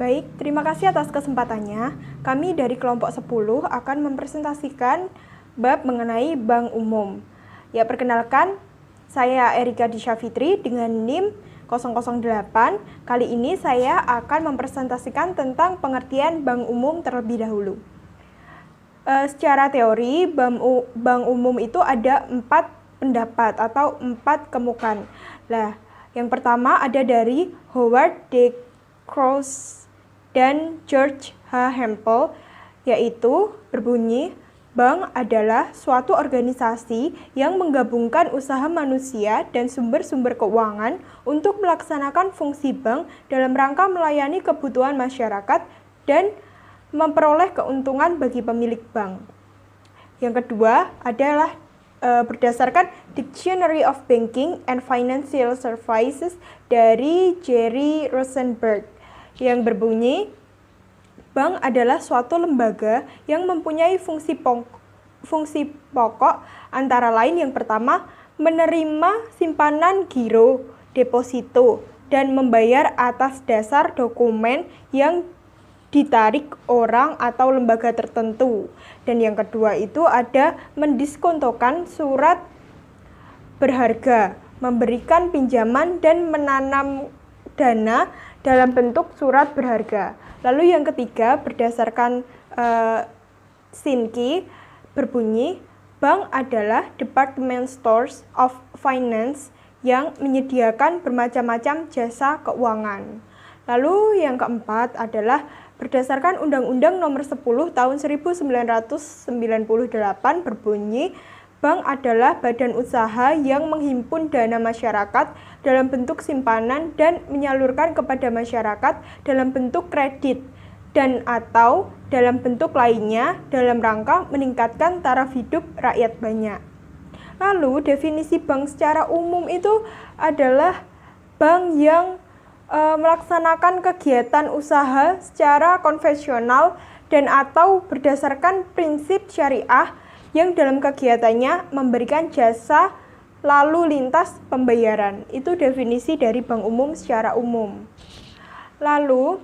Baik, terima kasih atas kesempatannya. Kami dari kelompok 10 akan mempresentasikan bab mengenai bank umum. Ya, perkenalkan, saya Erika Disha Fitri dengan NIM 008. Kali ini saya akan mempresentasikan tentang pengertian bank umum terlebih dahulu. Secara teori, bank umum itu ada 4 pendapat atau 4 kemukan. Nah, yang pertama ada dari Howard D. Crouse dan George H. Hempel, yaitu berbunyi, bank adalah suatu organisasi yang menggabungkan usaha manusia dan sumber-sumber keuangan untuk melaksanakan fungsi bank dalam rangka melayani kebutuhan masyarakat dan memperoleh keuntungan bagi pemilik bank. Yang kedua adalah berdasarkan Dictionary of Banking and Financial Services dari Jerry Rosenberg yang berbunyi, bank adalah suatu lembaga yang mempunyai fungsi pokok antara lain yang pertama menerima simpanan giro, deposito, dan membayar atas dasar dokumen yang ditarik orang atau lembaga tertentu. Dan yang kedua itu ada mendiskontokan surat berharga, memberikan pinjaman dan menanam dana dalam bentuk surat berharga. Lalu yang ketiga berdasarkan Sinki berbunyi, bank adalah department stores of finance yang menyediakan bermacam-macam jasa keuangan. Lalu yang keempat adalah berdasarkan Undang-Undang Nomor 10 Tahun 1998 berbunyi, bank adalah badan usaha yang menghimpun dana masyarakat dalam bentuk simpanan dan menyalurkan kepada masyarakat dalam bentuk kredit dan atau dalam bentuk lainnya dalam rangka meningkatkan taraf hidup rakyat banyak. Lalu definisi bank secara umum itu adalah bank yang melaksanakan kegiatan usaha secara konvensional dan atau berdasarkan prinsip syariah yang dalam kegiatannya memberikan jasa lalu lintas pembayaran. Itu definisi dari bank umum secara umum. Lalu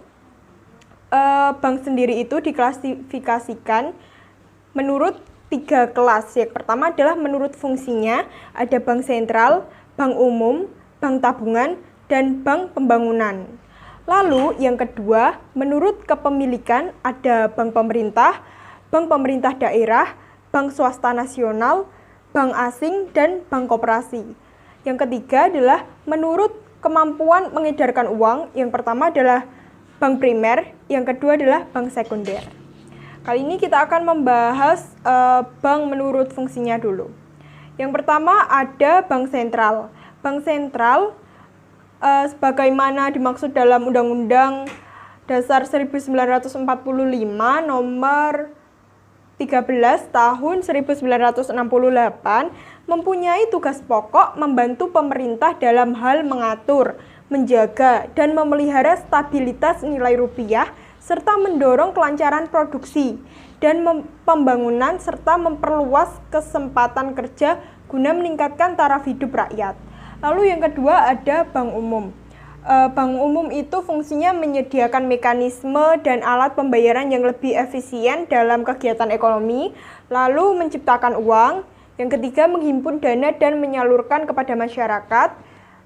bank sendiri itu diklasifikasikan menurut 3 kelas. Yang pertama adalah menurut fungsinya, ada bank sentral, bank umum, bank tabungan, dan bank pembangunan. Lalu yang kedua, menurut kepemilikan ada bank pemerintah daerah, bank swasta nasional, bank asing, dan bank koperasi. Yang ketiga adalah menurut kemampuan mengedarkan uang. Yang pertama adalah bank primer, yang kedua adalah bank sekunder. Kali ini kita akan membahas bank menurut fungsinya dulu. Yang pertama ada bank sentral. Bank sentral sebagaimana dimaksud dalam Undang-Undang Dasar 1945 nomor 13 tahun 1968 mempunyai tugas pokok membantu pemerintah dalam hal mengatur, menjaga, dan memelihara stabilitas nilai rupiah serta mendorong kelancaran produksi dan pembangunan serta memperluas kesempatan kerja guna meningkatkan taraf hidup rakyat. Lalu yang kedua ada bank umum. Bank umum itu fungsinya menyediakan mekanisme dan alat pembayaran yang lebih efisien dalam kegiatan ekonomi, lalu menciptakan uang. Yang ketiga menghimpun dana dan menyalurkan kepada masyarakat.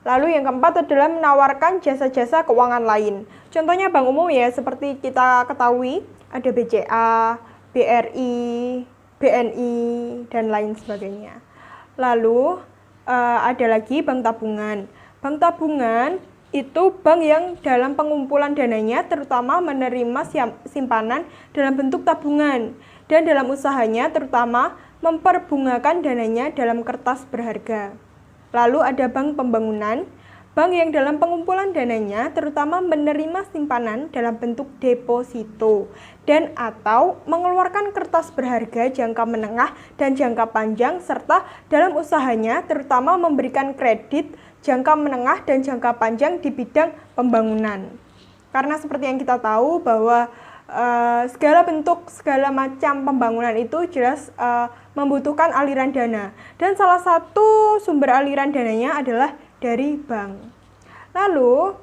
Lalu yang keempat adalah menawarkan jasa-jasa keuangan lain. Contohnya bank umum ya seperti kita ketahui ada BCA, BRI, BNI, dan lain sebagainya. Lalu ada lagi bank tabungan. Bank tabungan itu bank yang dalam pengumpulan dananya terutama menerima simpanan dalam bentuk tabungan dan dalam usahanya terutama memperbungakan dananya dalam kertas berharga. Lalu ada bank pembangunan, bank yang dalam pengumpulan dananya terutama menerima simpanan dalam bentuk deposito dan atau mengeluarkan kertas berharga jangka menengah dan jangka panjang serta dalam usahanya terutama memberikan kredit jangka menengah dan jangka panjang di bidang pembangunan. Karena seperti yang kita tahu bahwa segala macam pembangunan itu jelas membutuhkan aliran dana dan salah satu sumber aliran dananya adalah dari bank. Lalu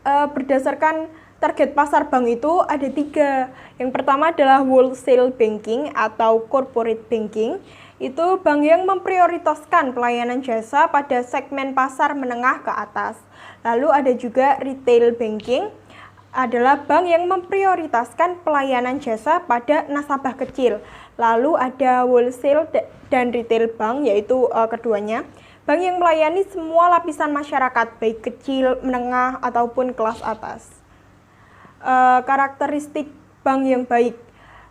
berdasarkan target pasar bank itu ada 3. Yang pertama adalah wholesale banking atau corporate banking. Itu bank yang memprioritaskan pelayanan jasa pada segmen pasar menengah ke atas. Lalu ada juga retail banking, adalah bank yang memprioritaskan pelayanan jasa pada nasabah kecil. Lalu ada wholesale dan retail bank, yaitu keduanya. Bank yang melayani semua lapisan masyarakat, baik kecil, menengah, ataupun kelas atas. Karakteristik bank yang baik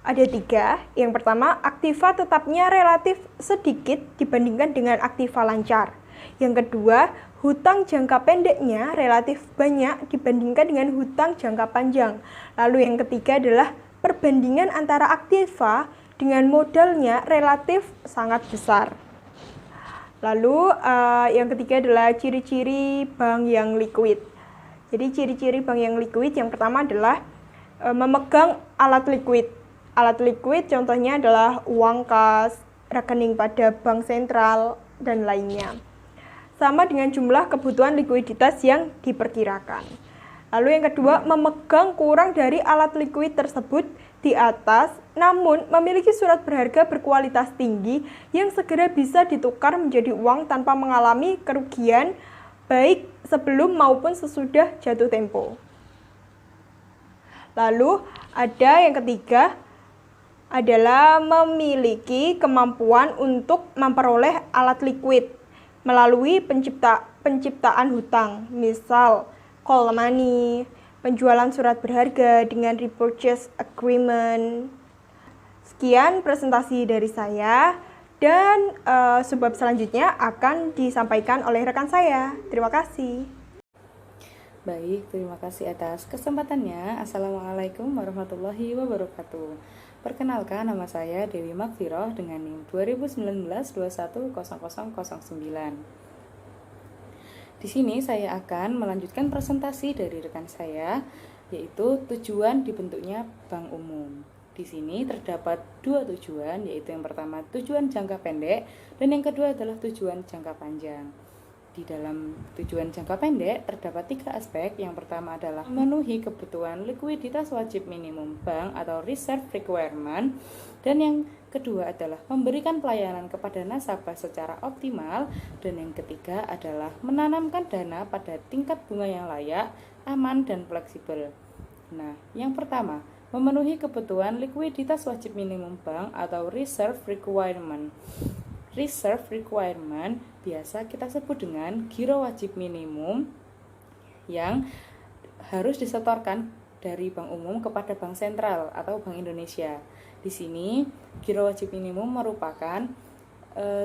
ada 3. Yang pertama, aktiva tetapnya relatif sedikit dibandingkan dengan aktiva lancar. Yang kedua, hutang jangka pendeknya relatif banyak dibandingkan dengan hutang jangka panjang. Lalu yang ketiga adalah perbandingan antara aktiva dengan modalnya relatif sangat besar. Lalu yang ketiga adalah ciri-ciri bank yang liquid. Jadi ciri-ciri bank yang liquid yang pertama adalah memegang alat liquid. Alat liquid contohnya adalah uang kas, rekening pada bank sentral, dan lainnya. Sama dengan jumlah kebutuhan likuiditas yang diperkirakan. Lalu yang kedua, memegang kurang dari alat liquid tersebut di atas, namun memiliki surat berharga berkualitas tinggi yang segera bisa ditukar menjadi uang tanpa mengalami kerugian baik sebelum maupun sesudah jatuh tempo. Lalu ada yang ketiga adalah memiliki kemampuan untuk memperoleh alat liquid melalui penciptaan hutang, misal call money, penjualan surat berharga dengan repurchase agreement. Sekian presentasi dari saya, dan sebab selanjutnya akan disampaikan oleh rekan saya. Terima kasih. Baik, terima kasih atas kesempatannya. Assalamualaikum warahmatullahi wabarakatuh. Perkenalkan, nama saya Dewi Magfiroh dengan NIM 2019-210009. Di sini saya akan melanjutkan presentasi dari rekan saya, yaitu tujuan dibentuknya bank umum. Di sini terdapat 2 tujuan, yaitu yang pertama tujuan jangka pendek dan yang kedua adalah tujuan jangka panjang. Di dalam tujuan jangka pendek terdapat 3 aspek. Yang pertama adalah memenuhi kebutuhan likuiditas wajib minimum bank atau reserve requirement, dan yang kedua adalah memberikan pelayanan kepada nasabah secara optimal, dan yang ketiga adalah menanamkan dana pada tingkat bunga yang layak, aman, dan fleksibel. Nah, yang pertama, memenuhi kebutuhan likuiditas wajib minimum bank atau reserve requirement. Reserve requirement biasa kita sebut dengan giro wajib minimum yang harus disetorkan dari Bank Umum kepada Bank Sentral atau Bank Indonesia. Di sini giro wajib minimum merupakan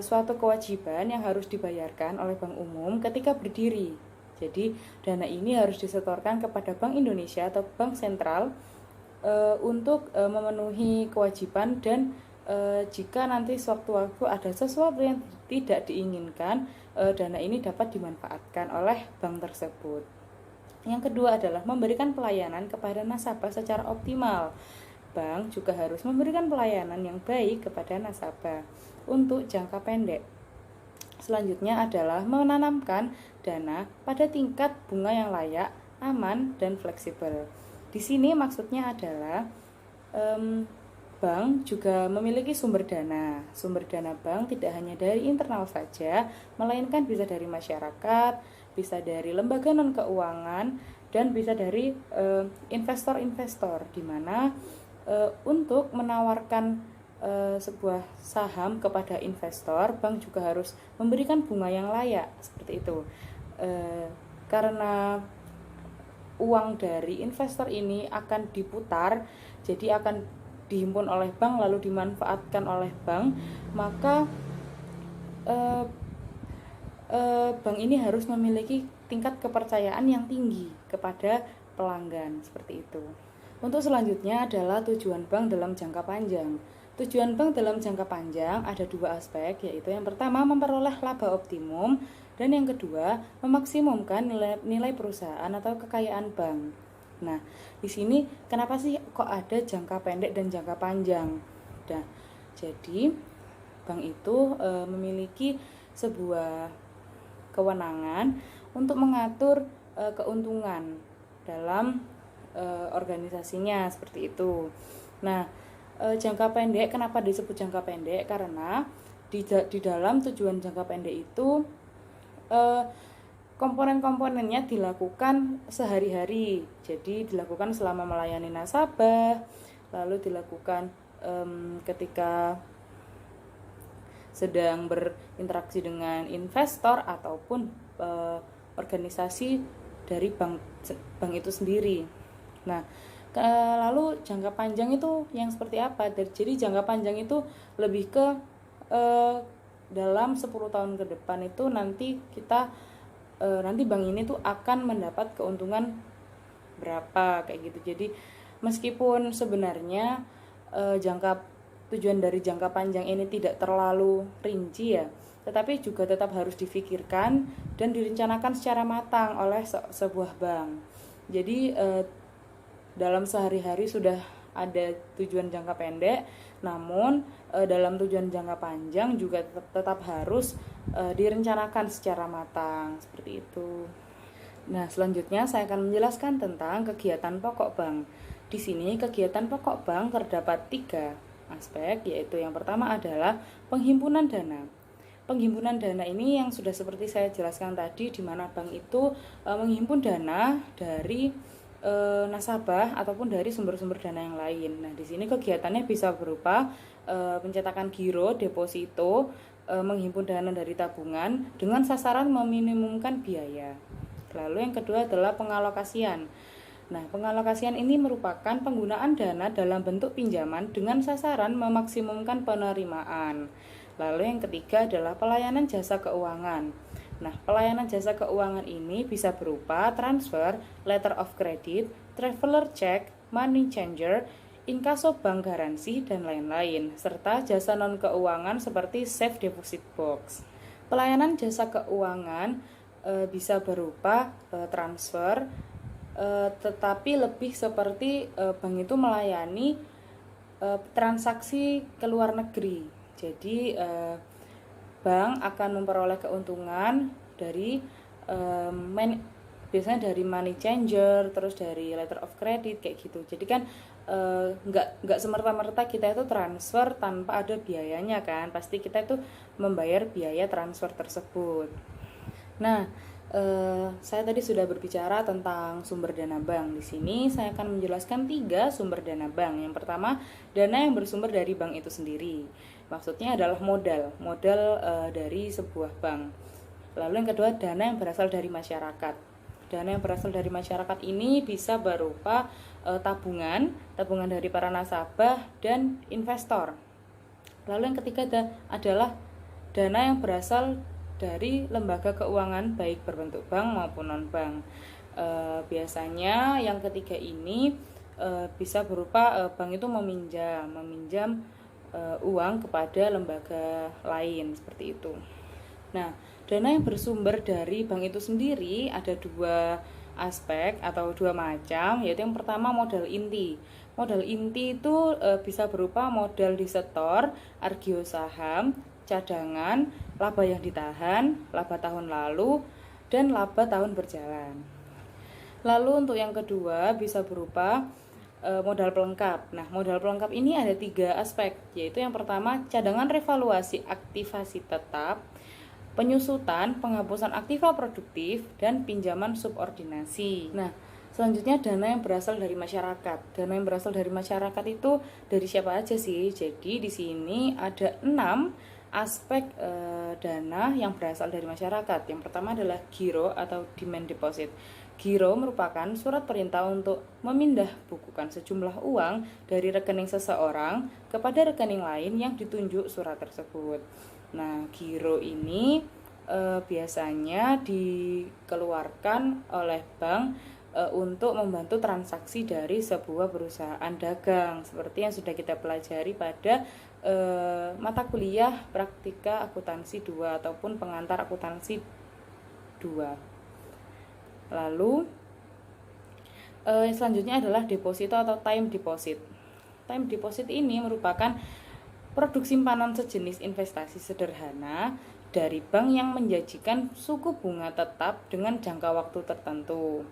suatu kewajiban yang harus dibayarkan oleh Bank Umum ketika berdiri. Jadi dana ini harus disetorkan kepada Bank Indonesia atau Bank Sentral untuk memenuhi kewajiban, dan jika nanti sewaktu-waktu ada sesuatu yang tidak diinginkan, dana ini dapat dimanfaatkan oleh bank tersebut. Yang kedua adalah memberikan pelayanan kepada nasabah secara optimal. Bank juga harus memberikan pelayanan yang baik kepada nasabah untuk jangka pendek. Selanjutnya adalah menanamkan dana pada tingkat bunga yang layak, aman, dan fleksibel. Di sini maksudnya adalah bank juga memiliki sumber dana. Sumber dana bank tidak hanya dari internal saja, melainkan bisa dari masyarakat, bisa dari lembaga non-keuangan, dan bisa dari investor-investor, di mana untuk menawarkan sebuah saham kepada investor, bank juga harus memberikan bunga yang layak, seperti itu. Karena uang dari investor ini akan diputar, jadi akan dihimpun oleh bank lalu dimanfaatkan oleh bank, maka bank ini harus memiliki tingkat kepercayaan yang tinggi kepada pelanggan, seperti itu. Untuk selanjutnya adalah tujuan bank dalam jangka panjang. Tujuan bank dalam jangka panjang ada 2 aspek, yaitu yang pertama memperoleh laba optimum, dan yang kedua memaksimumkan nilai perusahaan atau kekayaan bank. Nah, di sini kenapa sih kok ada jangka pendek dan jangka panjang? Nah, jadi bank itu memiliki sebuah kewenangan untuk mengatur keuntungan dalam organisasinya seperti itu. Nah, jangka pendek, kenapa disebut jangka pendek? Karena di dalam tujuan jangka pendek itu komponen-komponennya dilakukan sehari-hari. Jadi dilakukan selama melayani nasabah, lalu dilakukan ketika sedang berinteraksi dengan investor ataupun organisasi dari bank itu sendiri. Nah, lalu jangka panjang itu yang seperti apa? Jadi jangka panjang itu lebih ke dalam 10 tahun ke depan itu nanti nanti bank ini tuh akan mendapat keuntungan berapa kayak gitu. Jadi meskipun sebenarnya tujuan dari jangka panjang ini tidak terlalu rinci ya, tetapi juga tetap harus difikirkan dan direncanakan secara matang oleh sebuah bank. Jadi dalam sehari-hari sudah ada tujuan jangka pendek, namun dalam tujuan jangka panjang juga tetap harus direncanakan secara matang seperti itu. Nah, selanjutnya saya akan menjelaskan tentang kegiatan pokok bank. Di sini kegiatan pokok bank terdapat 3 aspek, yaitu yang pertama adalah penghimpunan dana. Penghimpunan dana ini yang sudah seperti saya jelaskan tadi, di mana bank itu menghimpun dana dari nasabah ataupun dari sumber-sumber dana yang lain. Nah, di sini kegiatannya bisa berupa pencetakan giro, deposito, menghimpun dana dari tabungan dengan sasaran meminimumkan biaya. Lalu yang kedua adalah pengalokasian. Nah, pengalokasian ini merupakan penggunaan dana dalam bentuk pinjaman dengan sasaran memaksimumkan penerimaan. Lalu yang ketiga adalah pelayanan jasa keuangan. Nah, pelayanan jasa keuangan ini bisa berupa transfer, letter of credit, traveler check, money changer, inkaso bank garansi, dan lain-lain, serta jasa non-keuangan seperti safe deposit box. Pelayanan jasa keuangan bisa berupa transfer, tetapi lebih seperti bank itu melayani transaksi ke luar negeri. Jadi bank akan memperoleh keuntungan dari biasanya dari money changer, terus dari letter of credit kayak gitu. Jadi kan nggak semerta-merta kita itu transfer tanpa ada biayanya kan. Pasti kita itu membayar biaya transfer tersebut. Nah, saya tadi sudah berbicara tentang sumber dana bank. Di sini saya akan menjelaskan 3 sumber dana bank. Yang pertama, dana yang bersumber dari bank itu sendiri. Maksudnya adalah modal dari sebuah bank. Lalu yang kedua, dana yang berasal dari masyarakat. Dana yang berasal dari masyarakat ini bisa berupa tabungan dari para nasabah dan investor. Lalu yang ketiga adalah dana yang berasal dari lembaga keuangan baik berbentuk bank maupun non-bank. Biasanya yang ketiga ini bisa berupa bank itu meminjam uang kepada lembaga lain seperti itu. Nah, dana yang bersumber dari bank itu sendiri ada 2 aspek atau 2 macam, yaitu yang pertama modal inti. Modal inti itu bisa berupa modal disetor, argio saham, cadangan, laba yang ditahan, laba tahun lalu, dan laba tahun berjalan. Lalu untuk yang kedua bisa berupa modal pelengkap. Nah, modal pelengkap ini ada 3 aspek, yaitu yang pertama cadangan revaluasi aktivasi tetap, penyusutan, penghapusan aktiva produktif, dan pinjaman subordinasi. Nah, selanjutnya dana yang berasal dari masyarakat. Dana yang berasal dari masyarakat itu dari siapa aja sih? Jadi di sini ada 6 aspek dana yang berasal dari masyarakat. Yang pertama adalah giro atau demand deposit. Giro merupakan surat perintah untuk memindah bukukan sejumlah uang dari rekening seseorang kepada rekening lain yang ditunjuk surat tersebut. Nah, giro ini biasanya dikeluarkan oleh bank untuk membantu transaksi dari sebuah perusahaan dagang, seperti yang sudah kita pelajari pada mata kuliah praktika akuntansi 2 ataupun pengantar akuntansi 2. Lalu selanjutnya adalah deposito atau time deposit. Time deposit ini merupakan produk simpanan sejenis investasi sederhana dari bank yang menjanjikan suku bunga tetap dengan jangka waktu tertentu.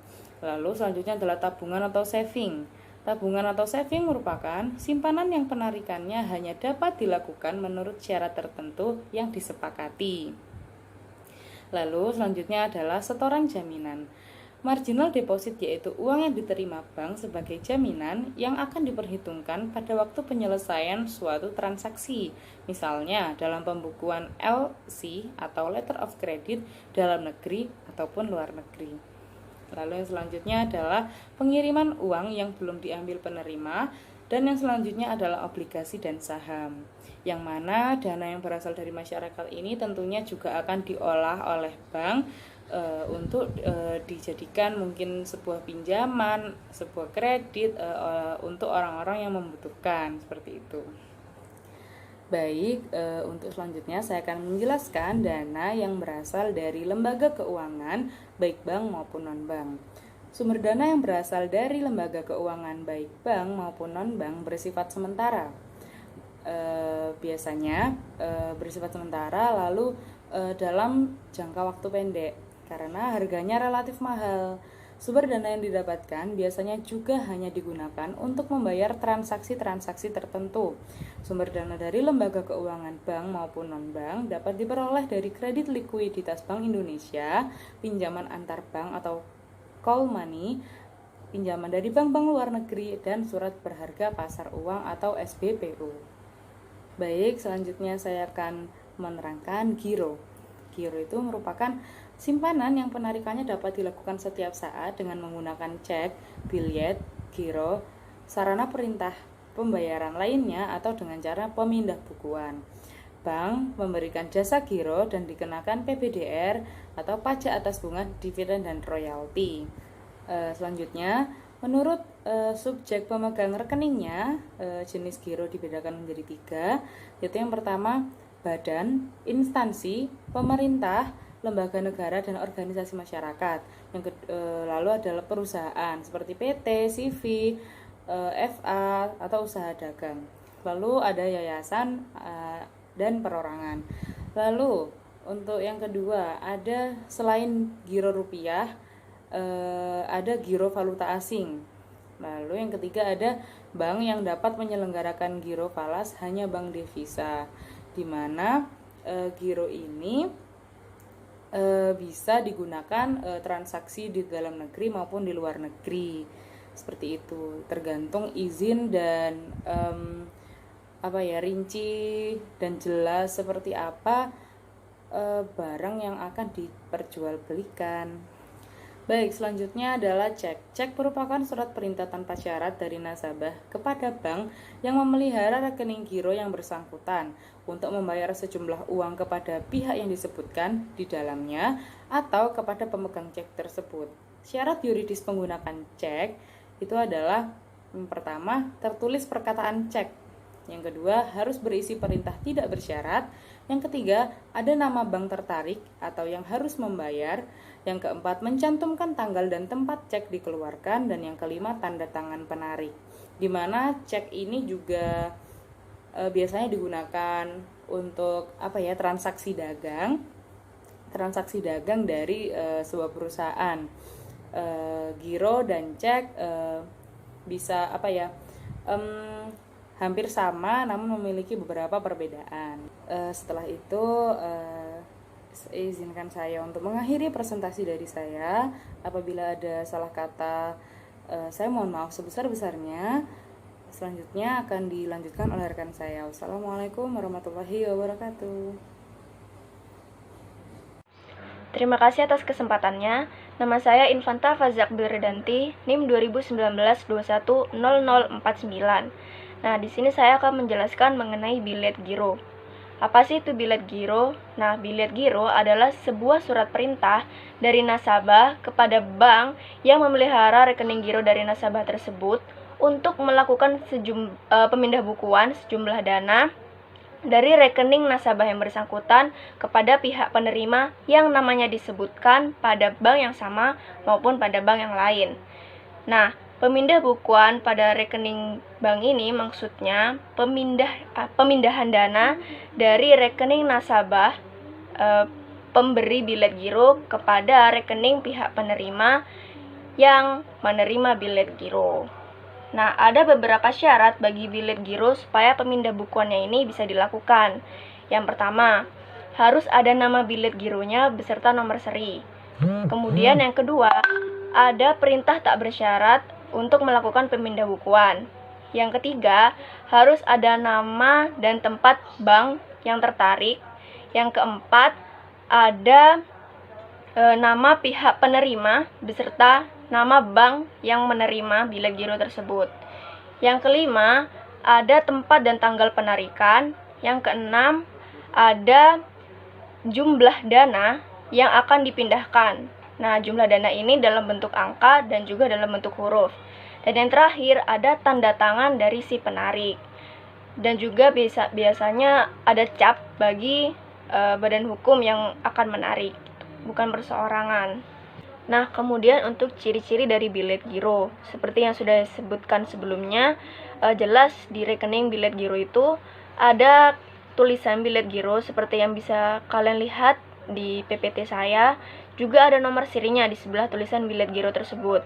Lalu selanjutnya adalah tabungan atau saving. Tabungan atau saving merupakan simpanan yang penarikannya hanya dapat dilakukan menurut syarat tertentu yang disepakati. Lalu selanjutnya adalah setoran jaminan. Marginal deposit yaitu uang yang diterima bank sebagai jaminan yang akan diperhitungkan pada waktu penyelesaian suatu transaksi. Misalnya dalam pembukuan LC atau Letter of Credit dalam negeri ataupun luar negeri. Lalu yang selanjutnya adalah pengiriman uang yang belum diambil penerima, dan yang selanjutnya adalah obligasi dan saham, yang mana dana yang berasal dari masyarakat ini tentunya juga akan diolah oleh bank untuk dijadikan mungkin sebuah pinjaman, sebuah kredit untuk orang-orang yang membutuhkan, seperti itu. Baik, untuk selanjutnya saya akan menjelaskan dana yang berasal dari lembaga keuangan, baik bank maupun non-bank. Sumber dana yang berasal dari lembaga keuangan, baik bank maupun non-bank, bersifat sementara. Biasanya bersifat sementara, lalu dalam jangka waktu pendek, karena harganya relatif mahal. Sumber dana yang didapatkan biasanya juga hanya digunakan untuk membayar transaksi-transaksi tertentu. Sumber dana dari lembaga keuangan bank maupun non-bank dapat diperoleh dari kredit likuiditas Bank Indonesia, pinjaman antar bank atau call money, pinjaman dari bank-bank luar negeri, dan surat berharga pasar uang atau SBPU. Baik, selanjutnya saya akan menerangkan giro. Giro itu merupakan simpanan yang penarikannya dapat dilakukan setiap saat dengan menggunakan cek, biljet, giro, sarana perintah pembayaran lainnya, atau dengan cara pemindah bukuan. Bank memberikan jasa giro dan dikenakan PBDR atau pajak atas bunga, dividen, dan royalti. Selanjutnya, menurut subjek pemegang rekeningnya, jenis giro dibedakan menjadi 3, yaitu yang pertama badan, instansi, pemerintah, lembaga negara, dan organisasi masyarakat. Lalu adalah perusahaan seperti PT, CV, FA, atau usaha dagang. Lalu ada yayasan dan perorangan. Lalu untuk yang kedua, ada selain giro rupiah, ada giro valuta asing. Lalu yang ketiga ada bank yang dapat menyelenggarakan giro falas hanya bank devisa, di mana giro ini bisa digunakan transaksi di dalam negeri maupun di luar negeri, seperti itu, tergantung izin dan rinci dan jelas seperti apa barang yang akan diperjualbelikan. Baik, selanjutnya adalah cek. Cek merupakan surat perintah tanpa syarat dari nasabah kepada bank yang memelihara rekening giro yang bersangkutan untuk membayar sejumlah uang kepada pihak yang disebutkan di dalamnya atau kepada pemegang cek tersebut. Syarat yuridis menggunakan cek itu adalah yang pertama, tertulis perkataan cek. Yang kedua, harus berisi perintah tidak bersyarat. Yang ketiga, ada nama bank tertarik atau yang harus membayar. Yang keempat, mencantumkan tanggal dan tempat cek dikeluarkan. Dan yang kelima, tanda tangan penarik. Di mana cek ini juga biasanya digunakan untuk transaksi dagang. Transaksi dagang dari sebuah perusahaan. Giro dan cek bisa hampir sama namun memiliki beberapa perbedaan. Setelah itu izinkan saya untuk mengakhiri presentasi dari saya. Apabila ada salah kata, saya mohon maaf sebesar-besarnya. Selanjutnya akan dilanjutkan oleh rekan saya. Wassalamualaikum warahmatullahi wabarakatuh. Terima kasih atas kesempatannya. Nama saya Infanta Fazak Birdanti, NIM 2019-210049. Nah, di sini saya akan menjelaskan mengenai bilet giro. Apa sih itu bilet giro? Nah, bilet giro adalah sebuah surat perintah dari nasabah kepada bank yang memelihara rekening giro dari nasabah tersebut untuk melakukan pemindah bukuan sejumlah dana dari rekening nasabah yang bersangkutan kepada pihak penerima yang namanya disebutkan pada bank yang sama maupun pada bank yang lain. Nah, pemindah bukuan pada rekening bank ini maksudnya pemindahan dana dari rekening nasabah pemberi bilet giro kepada rekening pihak penerima yang menerima bilet giro. Nah, ada beberapa syarat bagi bilet giro supaya pemindah bukuannya ini bisa dilakukan. Yang pertama, harus ada nama bilet gironya beserta nomor seri. Kemudian yang kedua, ada perintah tak bersyarat untuk melakukan pemindah bukuan. Yang ketiga, harus ada nama dan tempat bank yang tertarik. Yang keempat, ada nama pihak penerima beserta nama bank yang menerima bilet giro tersebut. Yang kelima, ada tempat dan tanggal penarikan. Yang keenam, ada jumlah dana yang akan dipindahkan. Nah, jumlah dana ini dalam bentuk angka dan juga dalam bentuk huruf. Dan yang terakhir, ada tanda tangan dari si penarik. Dan juga biasanya ada cap bagi badan hukum yang akan menarik, bukan perseorangan. Nah, kemudian untuk ciri-ciri dari bilet giro, seperti yang sudah disebutkan sebelumnya, jelas di rekening bilet giro itu ada tulisan bilet giro seperti yang bisa kalian lihat di PPT saya. Juga ada nomor serinya di sebelah tulisan bilet giro tersebut.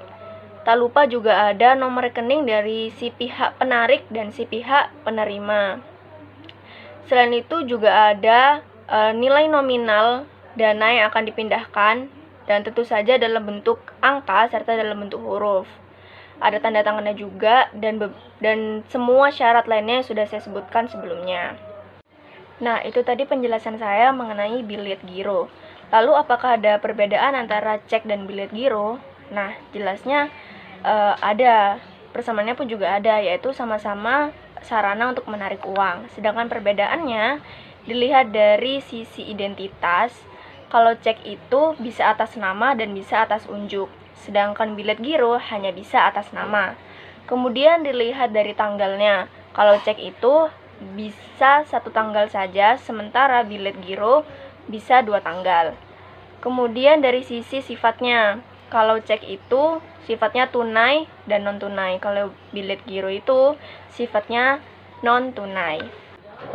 Tak lupa juga ada nomor rekening dari si pihak penarik dan si pihak penerima. Selain itu juga ada nilai nominal dana yang akan dipindahkan, dan tentu saja dalam bentuk angka serta dalam bentuk huruf. Ada tanda tangannya juga dan semua syarat lainnya yang sudah saya sebutkan sebelumnya. Nah, itu tadi penjelasan saya mengenai bilet giro. Lalu apakah ada perbedaan antara cek dan bilet giro? Nah, jelasnya ada. Persamaannya pun juga ada, yaitu sama-sama sarana untuk menarik uang. Sedangkan perbedaannya dilihat dari sisi identitas. Kalau cek itu bisa atas nama dan bisa atas unjuk, sedangkan bilet giro hanya bisa atas nama. Kemudian dilihat dari tanggalnya. Kalau cek itu bisa 1 tanggal saja, sementara bilet giro bisa 2 tanggal. Kemudian dari sisi sifatnya, kalau cek itu sifatnya tunai dan non-tunai. Kalau bilet giro itu sifatnya non-tunai.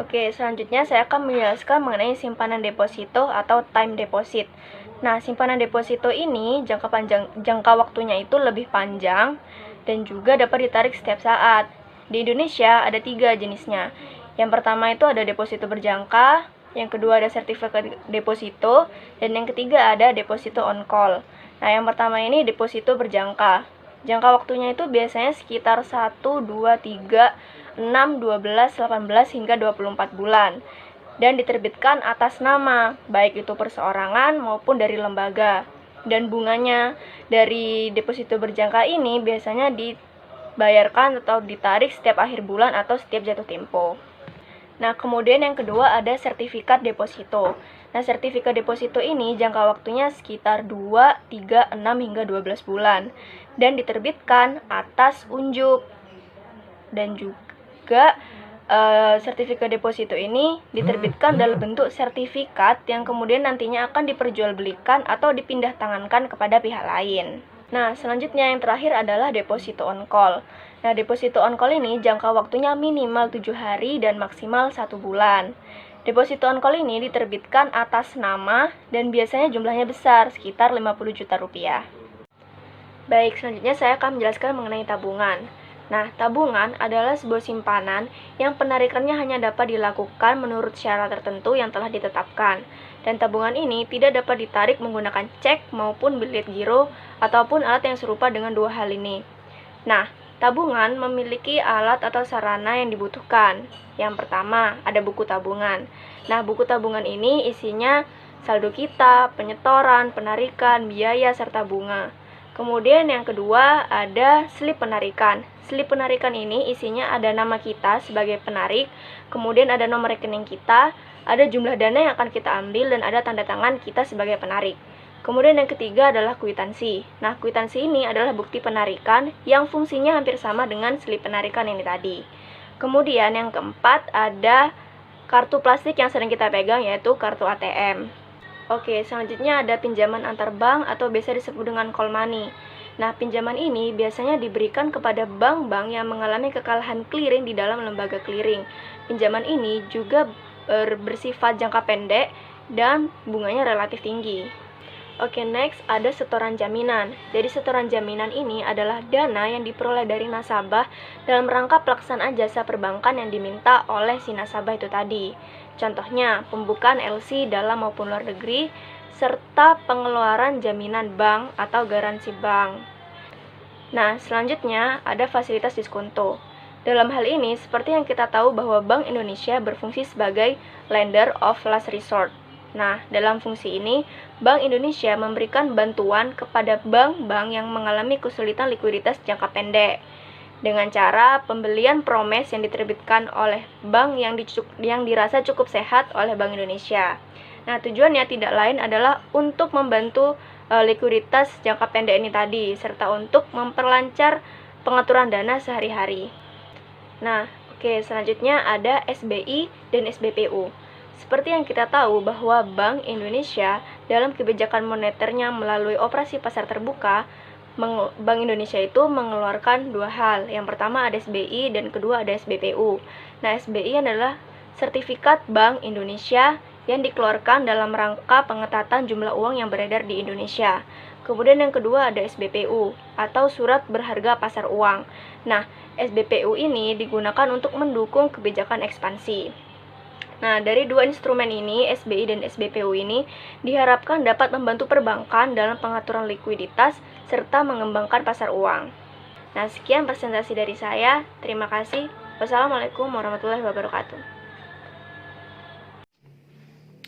Oke, selanjutnya saya akan menjelaskan mengenai simpanan deposito atau time deposit. Nah, simpanan deposito ini jangka waktunya itu lebih panjang dan juga dapat ditarik setiap saat. Di Indonesia ada 3 jenisnya. Yang pertama itu ada deposito berjangka, yang kedua ada sertifikat deposito, dan yang ketiga ada deposito on call. Nah, yang pertama ini deposito berjangka. Jangka waktunya itu biasanya sekitar 1, 2, 3, 6, 12, 18, hingga 24 bulan. Dan diterbitkan atas nama, baik itu perseorangan maupun dari lembaga. Dan bunganya dari deposito berjangka ini biasanya dibayarkan atau ditarik setiap akhir bulan atau setiap jatuh tempo. Nah, kemudian yang kedua ada sertifikat deposito. Nah, sertifikat deposito ini jangka waktunya sekitar 2, 3, 6, hingga 12 bulan. Dan diterbitkan atas unjuk. Dan juga sertifikat deposito ini diterbitkan dalam bentuk sertifikat yang kemudian nantinya akan diperjualbelikan atau dipindah tangankan kepada pihak lain. Nah, selanjutnya yang terakhir adalah deposito on call. Nah, deposito on call ini jangka waktunya minimal 7 hari dan maksimal 1 bulan. Deposito on call ini diterbitkan atas nama dan biasanya jumlahnya besar, sekitar 50 juta rupiah. Baik, selanjutnya saya akan menjelaskan mengenai tabungan. Nah, tabungan adalah sebuah simpanan yang penarikannya hanya dapat dilakukan menurut syarat tertentu yang telah ditetapkan. Dan tabungan ini tidak dapat ditarik menggunakan cek maupun bilet giro ataupun alat yang serupa dengan 2 hal ini. Nah, tabungan memiliki alat atau sarana yang dibutuhkan. Yang pertama, ada buku tabungan. Nah, buku tabungan ini isinya saldo kita, penyetoran, penarikan, biaya, serta bunga. Kemudian yang kedua ada slip penarikan. Slip penarikan ini isinya ada nama kita sebagai penarik, kemudian ada nomor rekening kita, ada jumlah dana yang akan kita ambil, dan ada tanda tangan kita sebagai penarik. Kemudian yang ketiga adalah kwitansi. Nah, kwitansi ini adalah bukti penarikan yang fungsinya hampir sama dengan slip penarikan ini tadi. Kemudian yang keempat ada kartu plastik yang sering kita pegang, yaitu kartu ATM. Oke, selanjutnya ada pinjaman antar bank atau biasa disebut dengan call money. Nah, pinjaman ini biasanya diberikan kepada bank-bank yang mengalami kekalahan clearing di dalam lembaga clearing. Pinjaman ini juga bersifat jangka pendek dan bunganya relatif tinggi. Oke, next ada setoran jaminan. Jadi setoran jaminan ini adalah dana yang diperoleh dari nasabah dalam rangka pelaksanaan jasa perbankan yang diminta oleh si nasabah itu tadi. Contohnya, pembukaan LC dalam maupun luar negeri, serta pengeluaran jaminan bank atau garansi bank. Nah, selanjutnya ada fasilitas diskonto. Dalam hal ini, seperti yang kita tahu bahwa Bank Indonesia berfungsi sebagai lender of last resort. Nah, dalam fungsi ini, Bank Indonesia memberikan bantuan kepada bank-bank yang mengalami kesulitan likuiditas jangka pendek dengan cara pembelian promes yang diterbitkan oleh bank yang dirasa cukup sehat oleh Bank Indonesia. Nah, tujuannya tidak lain adalah untuk membantu likuiditas jangka pendek ini tadi, serta untuk memperlancar pengaturan dana sehari-hari. Nah, oke, selanjutnya ada SBI dan SBPU. Seperti yang kita tahu bahwa Bank Indonesia dalam kebijakan moneternya melalui operasi pasar terbuka, Bank Indonesia itu mengeluarkan dua hal. Yang pertama ada SBI dan kedua ada SBPU. Nah, SBI adalah sertifikat Bank Indonesia yang dikeluarkan dalam rangka pengetatan jumlah uang yang beredar di Indonesia. Kemudian yang kedua ada SBPU atau surat berharga pasar uang. Nah, SBPU ini digunakan untuk mendukung kebijakan ekspansi. Nah, dari dua instrumen ini, SBI dan SBPU ini diharapkan dapat membantu perbankan dalam pengaturan likuiditas serta mengembangkan pasar uang. Nah, sekian presentasi dari saya. Terima kasih. Wassalamualaikum warahmatullahi wabarakatuh.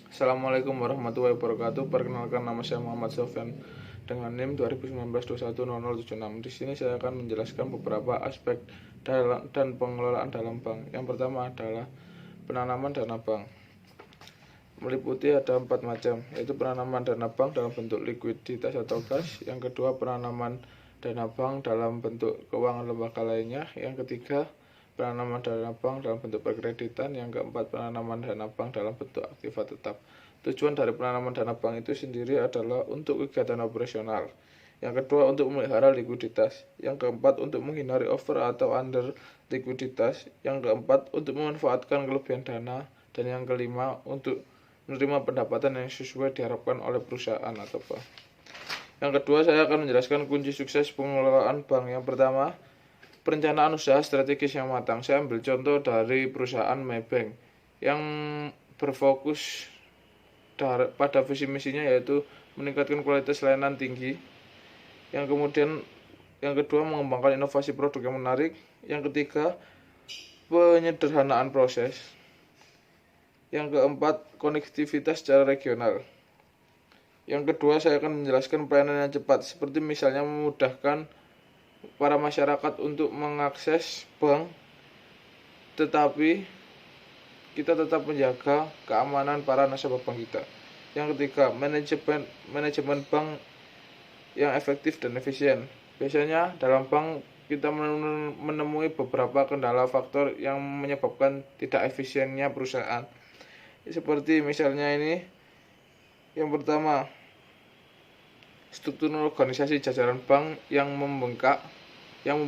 Assalamualaikum warahmatullahi wabarakatuh. Perkenalkan, nama saya Muhammad Sofyan dengan NIM 2019-210076. Di sini saya akan menjelaskan beberapa aspek dan pengelolaan dalam bank. Yang pertama adalah penanaman dana bank. Meliputi ada 4 macam, yaitu penanaman dana bank dalam bentuk likuiditas atau cash. Yang kedua, penanaman dana bank dalam bentuk keuangan lembaga lainnya. Yang ketiga, penanaman dana bank dalam bentuk perkreditan. Yang keempat, penanaman dana bank dalam bentuk aktiva tetap. Tujuan dari penanaman dana bank itu sendiri adalah untuk kegiatan operasional. Yang kedua, untuk memelihara likuiditas. Yang keempat, untuk menghindari over atau under likuiditas. Yang keempat, untuk memanfaatkan kelebihan dana. Dan yang kelima, untuk menerima pendapatan yang sesuai diharapkan oleh perusahaan atau bank. Yang kedua, saya akan menjelaskan kunci sukses pengelolaan bank. Yang pertama, perencanaan usaha strategis yang matang. Saya ambil contoh dari perusahaan Maybank yang berfokus pada visi misinya, yaitu meningkatkan kualitas layanan tinggi. Yang kedua, mengembangkan inovasi produk yang menarik. Yang ketiga, penyederhanaan proses. Yang keempat, konektivitas secara regional. Yang kedua, saya akan menjelaskan pelayanan yang cepat, seperti misalnya memudahkan para masyarakat untuk mengakses bank, tetapi kita tetap menjaga keamanan para nasabah bank kita. Yang ketiga, manajemen bank yang efektif dan efisien. Biasanya dalam bank kita menemui beberapa kendala faktor yang menyebabkan tidak efisiennya perusahaan. Seperti misalnya ini, yang pertama, struktur organisasi jajaran bank yang membengkak, yang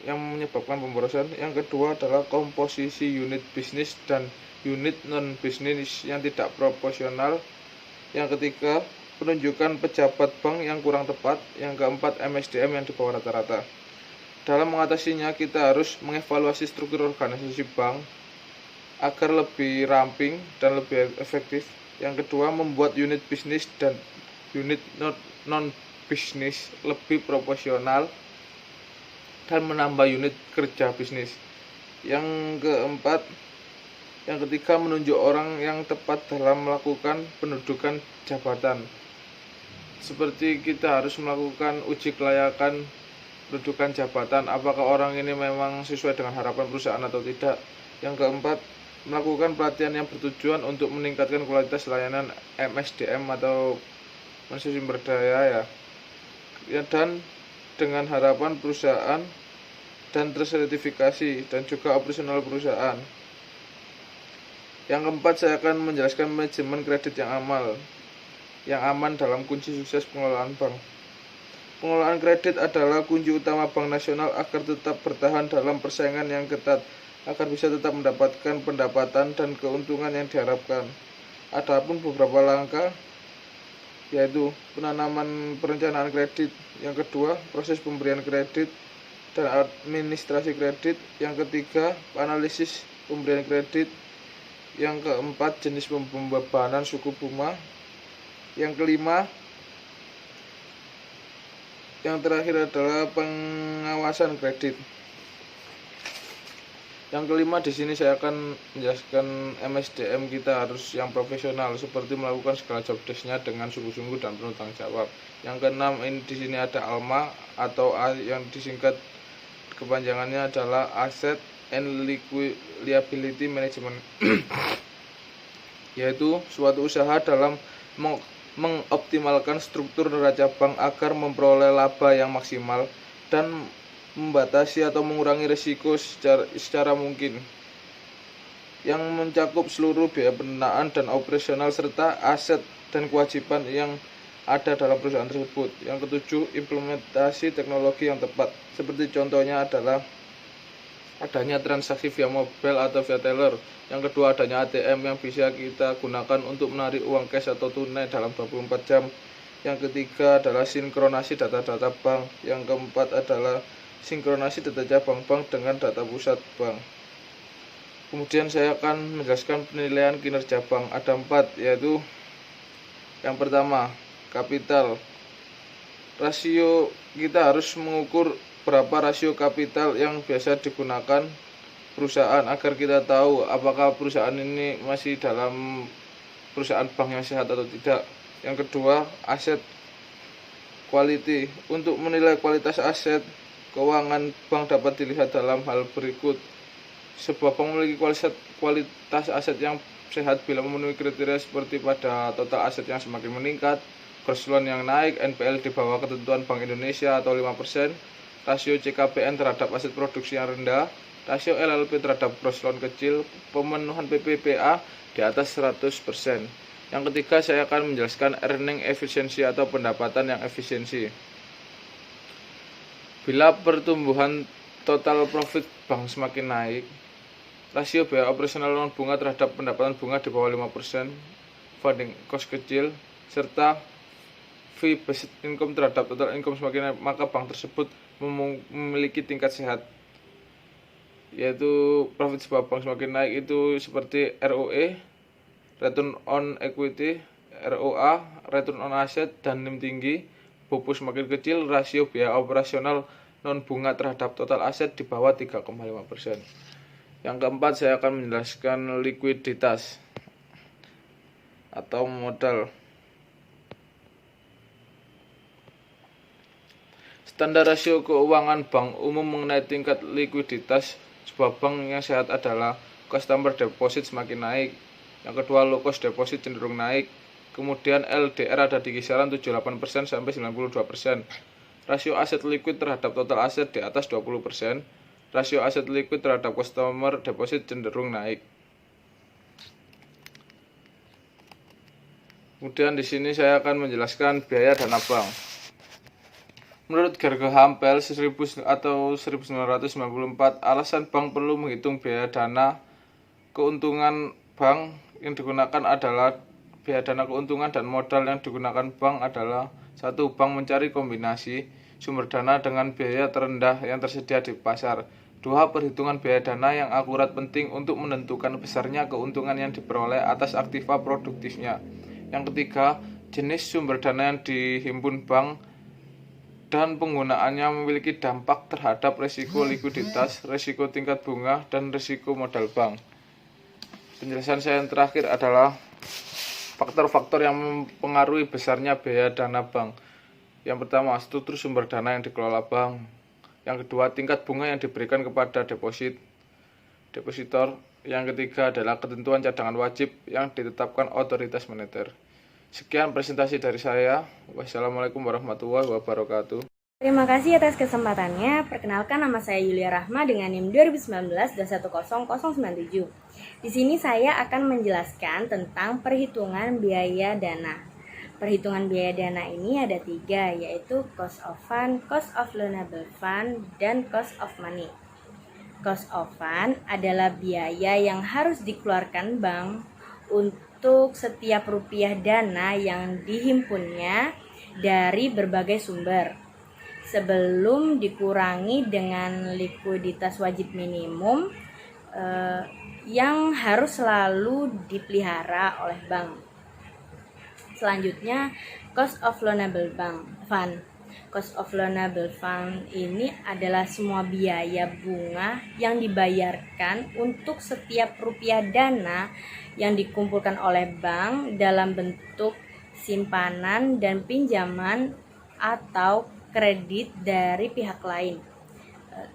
menyebabkan pemborosan. Yang kedua adalah komposisi unit bisnis dan unit non bisnis yang tidak proporsional. Yang ketiga, penunjukan pejabat bank yang kurang tepat. Yang keempat, MSDM yang di bawah rata-rata. Dalam mengatasinya, kita harus mengevaluasi struktur organisasi bank agar lebih ramping dan lebih efektif. Yang kedua, membuat unit bisnis dan unit non bisnis lebih proporsional dan menambah unit kerja bisnis. Yang ketiga, menunjuk orang yang tepat dalam melakukan pendudukan jabatan. Seperti kita harus melakukan uji kelayakan pendudukan jabatan, apakah orang ini memang sesuai dengan harapan perusahaan atau tidak. Yang keempat, melakukan pelatihan yang bertujuan untuk meningkatkan kualitas layanan MSDM atau manusia sumber daya dan dengan harapan perusahaan dan tersertifikasi dan juga operasional perusahaan. Yang keempat, saya akan menjelaskan manajemen kredit yang aman dalam kunci sukses pengelolaan bank. Pengelolaan kredit adalah kunci utama Bank Nasional agar tetap bertahan dalam persaingan yang ketat, agar bisa tetap mendapatkan pendapatan dan keuntungan yang diharapkan. Adapun beberapa langkah yaitu penanaman perencanaan kredit, yang kedua proses pemberian kredit dan administrasi kredit, yang ketiga analisis pemberian kredit, yang keempat jenis pembebanan suku bunga, yang kelima yang terakhir adalah pengawasan kredit. Yang kelima di sini saya akan menjelaskan MSDM kita harus yang profesional, seperti melakukan segala job desk-nya dengan sungguh-sungguh dan penuh tanggung jawab. Yang keenam ini di sini ada ALMA atau yang disingkat kepanjangannya adalah Asset and Liability Management, yaitu suatu usaha dalam mengoptimalkan struktur neraca bank agar memperoleh laba yang maksimal dan membatasi atau mengurangi risiko secara mungkin, yang mencakup seluruh biaya pendanaan dan operasional serta aset dan kewajiban yang ada dalam perusahaan tersebut. Yang ketujuh, implementasi teknologi yang tepat, seperti contohnya adalah adanya transaksi via mobile atau via teller. Yang kedua, adanya ATM yang bisa kita gunakan untuk menarik uang cash atau tunai dalam 24 jam. Yang ketiga adalah sinkronasi data-data bank. Yang keempat adalah sinkronasi data bank-bank dengan data pusat bank. Kemudian saya akan menjelaskan penilaian kinerja bank. Ada 4, yaitu yang pertama, kapital. Rasio, kita harus mengukur berapa rasio kapital yang biasa digunakan perusahaan agar kita tahu apakah perusahaan ini masih dalam perusahaan bank yang sehat atau tidak. Yang kedua, aset quality. Untuk menilai kualitas aset keuangan bank dapat dilihat dalam hal berikut. Sebuah bank memiliki kualitas aset yang sehat bila memenuhi kriteria seperti pada total aset yang semakin meningkat, gross loan yang naik, NPL di bawah ketentuan Bank Indonesia atau 5%, rasio CKPN terhadap aset produksi yang rendah, rasio LLP terhadap gross loan kecil, pemenuhan PPPA di atas 100%. Yang ketiga, saya akan menjelaskan earning efisiensi atau pendapatan yang efisiensi. Bila pertumbuhan total profit bank semakin naik, rasio biaya operasional non bunga terhadap pendapatan bunga di bawah 5%, funding cost kecil, serta fee based income terhadap total income semakin naik, maka bank tersebut memiliki tingkat sehat, yaitu profit sebuah bank semakin naik itu seperti ROE, return on equity, ROA, return on asset, dan NIM tinggi. Bobo semakin kecil, rasio biaya operasional non bunga terhadap total aset di bawah 3,5%. Yang keempat, saya akan menjelaskan likuiditas atau modal. Standar rasio keuangan bank umum mengenai tingkat likuiditas sebuah bank yang sehat adalah customer deposit semakin naik. Yang kedua, low cost deposit cenderung naik. Kemudian LDR ada di kisaran 78% sampai 92%. Rasio aset liquid terhadap total aset di atas 20%. Rasio aset liquid terhadap customer deposit cenderung naik. Kemudian di sini saya akan menjelaskan biaya dana bank. Menurut Gergaham PL 1000 atau 1994, alasan bank perlu menghitung biaya dana keuntungan bank yang digunakan adalah biaya dana keuntungan dan modal yang digunakan bank adalah: 1. Bank mencari kombinasi sumber dana dengan biaya terendah yang tersedia di pasar. 2. Perhitungan biaya dana yang akurat penting untuk menentukan besarnya keuntungan yang diperoleh atas aktiva produktifnya. Yang ketiga, jenis sumber dana yang dihimpun bank dan penggunaannya memiliki dampak terhadap risiko likuiditas, risiko tingkat bunga, dan risiko modal bank. Penjelasan saya yang terakhir adalah faktor-faktor yang mempengaruhi besarnya biaya dana bank. Yang pertama, struktur sumber dana yang dikelola bank. Yang kedua, tingkat bunga yang diberikan kepada depositor. Yang ketiga adalah ketentuan cadangan wajib yang ditetapkan otoritas moneter. Sekian presentasi dari saya. Wassalamualaikum warahmatullahi wabarakatuh. Terima kasih atas kesempatannya. Perkenalkan, nama saya Yulia Rahma dengan NIM 2019-21097. Di sini saya akan menjelaskan tentang perhitungan biaya dana. Perhitungan biaya dana ini ada 3, yaitu cost of fund, cost of loanable fund, dan cost of money. Cost of fund adalah biaya yang harus dikeluarkan bank untuk setiap rupiah dana yang dihimpunnya dari berbagai sumber, sebelum dikurangi dengan likuiditas wajib minimum yang harus selalu dipelihara oleh bank. Selanjutnya, cost of loanable fund. Cost of loanable fund ini adalah semua biaya bunga yang dibayarkan untuk setiap rupiah dana yang dikumpulkan oleh bank dalam bentuk simpanan dan pinjaman atau kredit dari pihak lain,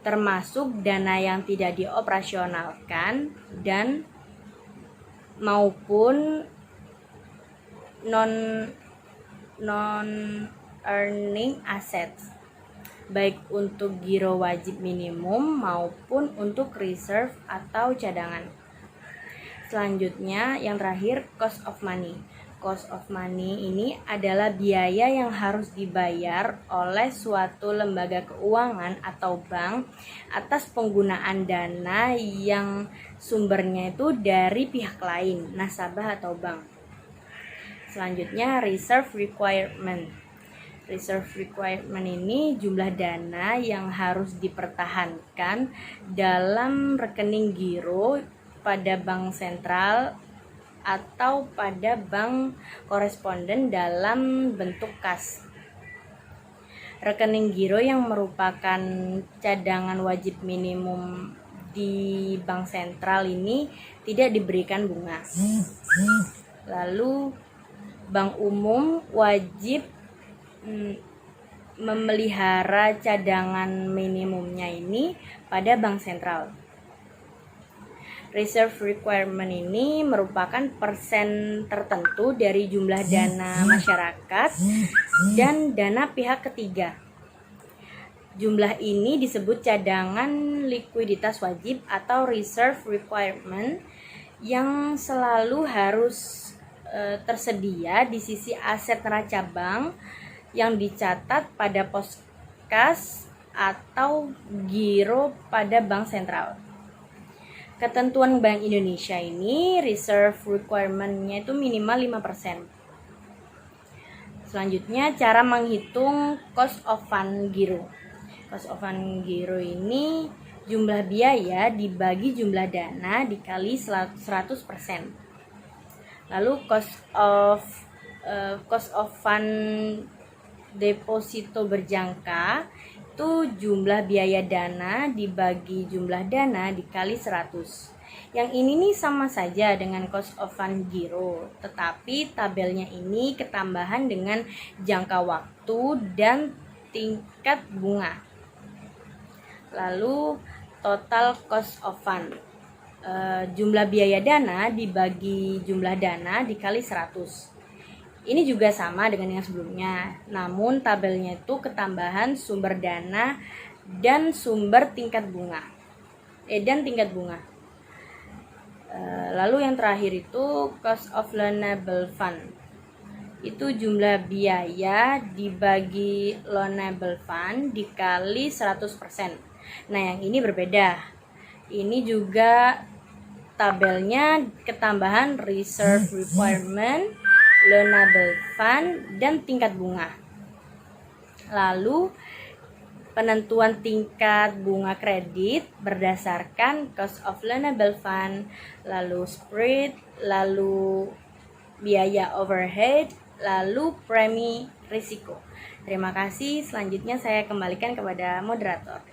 termasuk dana yang tidak dioperasionalkan dan maupun non earning assets, baik untuk giro wajib minimum maupun untuk reserve atau cadangan. Selanjutnya yang terakhir, cost of money. Cost of money ini adalah biaya yang harus dibayar oleh suatu lembaga keuangan atau bank atas penggunaan dana yang sumbernya itu dari pihak lain, nasabah atau bank. Selanjutnya, reserve requirement. Reserve requirement ini jumlah dana yang harus dipertahankan dalam rekening giro pada bank sentral atau pada bank koresponden dalam bentuk kas. Rekening giro yang merupakan cadangan wajib minimum di bank sentral ini tidak diberikan bunga. Lalu bank umum wajib memelihara cadangan minimumnya ini pada bank sentral. Reserve requirement ini merupakan persen tertentu dari jumlah dana masyarakat dan dana pihak ketiga. Jumlah ini disebut cadangan likuiditas wajib atau reserve requirement yang selalu harus tersedia di sisi aset neraca bank yang dicatat pada pos kas atau giro pada bank sentral. Ketentuan Bank Indonesia ini reserve requirement-nya itu minimal 5%. Selanjutnya cara menghitung cost of fund giro. Cost of fund giro ini jumlah biaya dibagi jumlah dana dikali 100%. Lalu cost of fund deposito berjangka itu jumlah biaya dana dibagi jumlah dana dikali 100. Yang ini nih sama saja dengan cost of fund giro, tetapi tabelnya ini ketambahan dengan jangka waktu dan tingkat bunga. Lalu total cost of fund, jumlah biaya dana dibagi jumlah dana dikali 100. Ini juga sama dengan yang sebelumnya, namun tabelnya itu ketambahan sumber dana dan sumber tingkat bunga. Lalu yang terakhir itu cost of loanable fund. Itu jumlah biaya dibagi loanable fund dikali 100%. Nah, yang ini berbeda. Ini juga tabelnya ketambahan reserve requirement, loanable fund, dan tingkat bunga. Lalu penentuan tingkat bunga kredit berdasarkan cost of loanable fund, lalu spread, lalu biaya overhead, lalu premi risiko. Terima kasih. Selanjutnya saya kembalikan kepada moderator.